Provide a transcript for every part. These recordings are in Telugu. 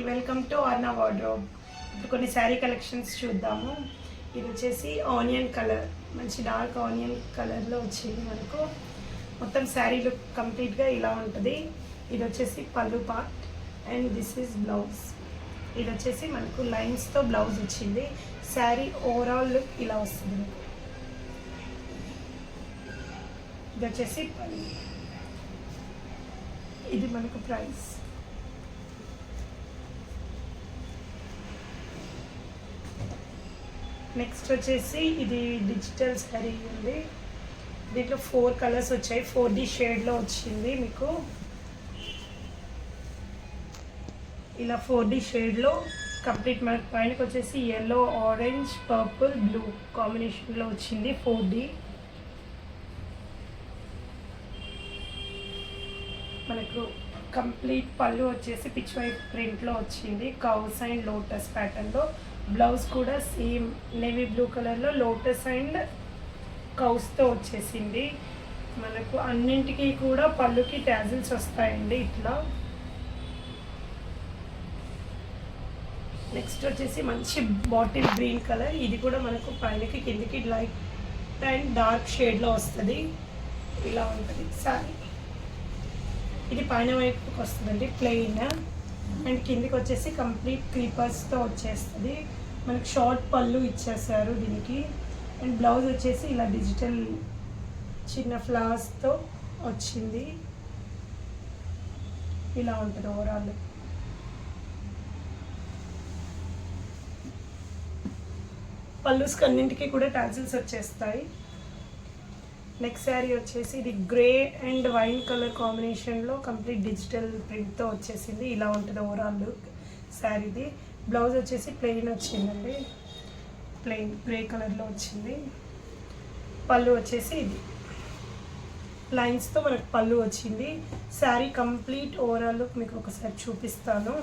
Welcome to అర్నా wardrobe. ఇప్పుడు కొన్ని శారీ కలెక్షన్స్ చూద్దాము. ఇది వచ్చేసి ఆనియన్ కలర్, మంచి డార్క్ ఆనియన్ కలర్లో వచ్చింది మనకు. మొత్తం శారీ లుక్ కంప్లీట్గా ఇలా ఉంటుంది. ఇది వచ్చేసి పళ్ళు part and this is blouse. ఇది వచ్చేసి మనకు లైన్స్తో బ్లౌజ్ వచ్చింది. శారీ ఓవరాల్ లుక్ ఇలా వస్తుంది. ఇది వచ్చేసి పళ్ళు. ఇది మనకు ప్రైస్. నెక్స్ట్ వచ్చేసి ఇది డిజిటల్ శారీ ఉంది. దీంట్లో 4 కలర్స్ వచ్చాయి. 4D షేడ్లో వచ్చింది మీకు. ఇలా 4D షేడ్లో కంప్లీట్ మనకు పైనకి వచ్చేసి ఎల్లో, ఆరెంజ్, పర్పుల్, బ్లూ కాంబినేషన్లో వచ్చింది 4D. మనకు కంప్లీట్ పళ్ళు వచ్చేసి పిచ్ వైట్ ప్రింట్లో వచ్చింది, కౌస్ అండ్ లోటస్ ప్యాటర్న్లో. బ్లౌజ్ కూడా సేమ్ నేవీ బ్లూ కలర్లో లోటస్ అండ్ కౌస్తో వచ్చేసింది. మనకు అన్నింటికి కూడా పళ్ళుకి టాజిల్స్ వస్తాయండి ఇట్లా. నెక్స్ట్ వచ్చేసి మంచి బాటిల్ గ్రీన్ కలర్. ఇది కూడా మనకు పైనకి కిందికి లైట్ అండ్ డార్క్ షేడ్లో వస్తుంది. ఇలా ఉంటుంది సారీ. ఇది పైన వైపుకి వస్తుందండి ప్లెయిన్, అండ్ కిందికి వచ్చేసి కంప్లీట్ క్రీపర్స్తో వచ్చేస్తుంది. మనకి షార్ట్ పళ్ళు ఇచ్చేసారు దీనికి. అండ్ బ్లౌజ్ వచ్చేసి ఇలా డిజిటల్ చిన్న ఫ్లవర్స్తో వచ్చింది. ఇలా ఉంటుంది ఓవరాల్. పళ్ళుస్కి అన్నింటికి కూడా టాజిల్స్ వచ్చేస్తాయి. నెక్స్ట్ శారీ వచ్చేసి ఇది గ్రే అండ్ వైన్ కలర్ కాంబినేషన్లో కంప్లీట్ డిజిటల్ ప్రింట్తో వచ్చేసింది. ఇలా ఉంటుంది ఓవరాల్ లుక్ శారీది. బ్లౌజ్ వచ్చేసి ప్లెయిన్ వచ్చిందండి, ప్లెయిన్ గ్రే కలర్లో వచ్చింది. పళ్ళు వచ్చేసి ఇది లైన్స్తో మనకు పళ్ళు వచ్చింది. శారీ కంప్లీట్ ఓవరాల్ లుక్ మీకు ఒకసారి చూపిస్తాను.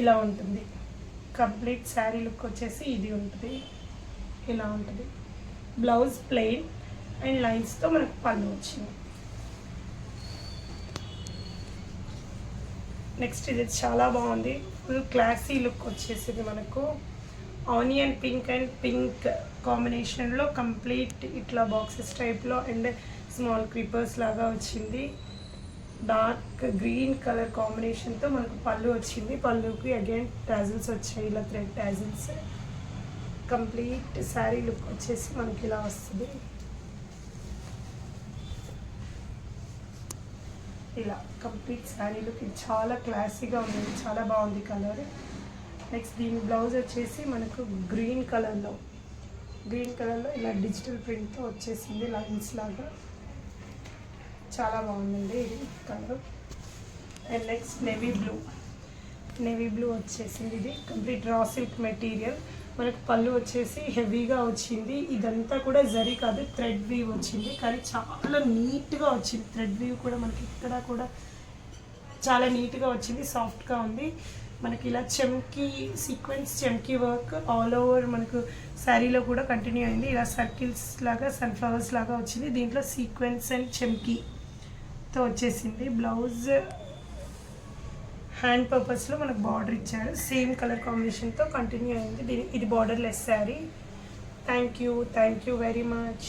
ఇలా ఉంటుంది కంప్లీట్ శారీ లుక్ వచ్చేసి ఇది ఉంటుంది. ఇలా ఉంటుంది. బ్లౌజ్ ప్లెయిన్ అండ్ లైన్స్తో మనకు పళ్ళు వచ్చింది. నెక్స్ట్ ఇది చాలా బాగుంది. ఫుల్ క్లాసీ లుక్ వచ్చేసింది మనకు. ఆనియన్ పింక్ అండ్ పింక్ కాంబినేషన్లో కంప్లీట్ ఇట్లా బాక్సెస్ టైప్లో అండ్ స్మాల్ క్రీపర్స్ లాగా వచ్చింది. డార్క్ గ్రీన్ కలర్ కాంబినేషన్తో మనకు పళ్ళు వచ్చింది. పళ్ళుకి అగైన్ టాజిల్స్ వచ్చాయి, ఇలా thread tassels. Complete sari look వచ్చేసి మనకి ఇలా వస్తుంది. ఇలా కంప్లీట్ శారీ లుక్. ఇది చాలా క్లాసీగా ఉంది, చాలా బాగుంది కలర్. నెక్స్ట్ దీని బ్లౌజ్ వచ్చేసి మనకు గ్రీన్ కలర్లో ఇలా డిజిటల్ ప్రింట్తో వచ్చేసింది లైన్స్ లాగా. చాలా బాగుందండి ఇది colour. And next navy blue వచ్చేసింది. ఇది కంప్లీట్ రా సిల్క్ మెటీరియల్. మనకు పళ్ళు వచ్చేసి హెవీగా వచ్చింది. ఇదంతా కూడా జరీ కాదు, థ్రెడ్ వీవ్ వచ్చింది, కానీ చాలా నీట్గా వచ్చింది. థ్రెడ్ వీవ్ కూడా మనకి ఇక్కడ కూడా చాలా నీట్గా వచ్చింది, సాఫ్ట్గా ఉంది. మనకి ఇలా చెమ్కీ సీక్వెన్స్, చెమ్కీ వర్క్ ఆల్ ఓవర్ మనకు శారీలో కూడా కంటిన్యూ అయింది. ఇలా సర్కిల్స్ లాగా, సన్ఫ్లవర్స్ లాగా వచ్చింది. దీంట్లో సీక్వెన్స్ అండ్ చెమ్కీతో వచ్చేసింది. బ్లౌజ్ హ్యాండ్ పర్పస్లో మనకు బార్డర్ ఇచ్చారు. సేమ్ కలర్ కాంబినేషన్తో కంటిన్యూ అయింది. ఇది borderless sari. Thank you very much.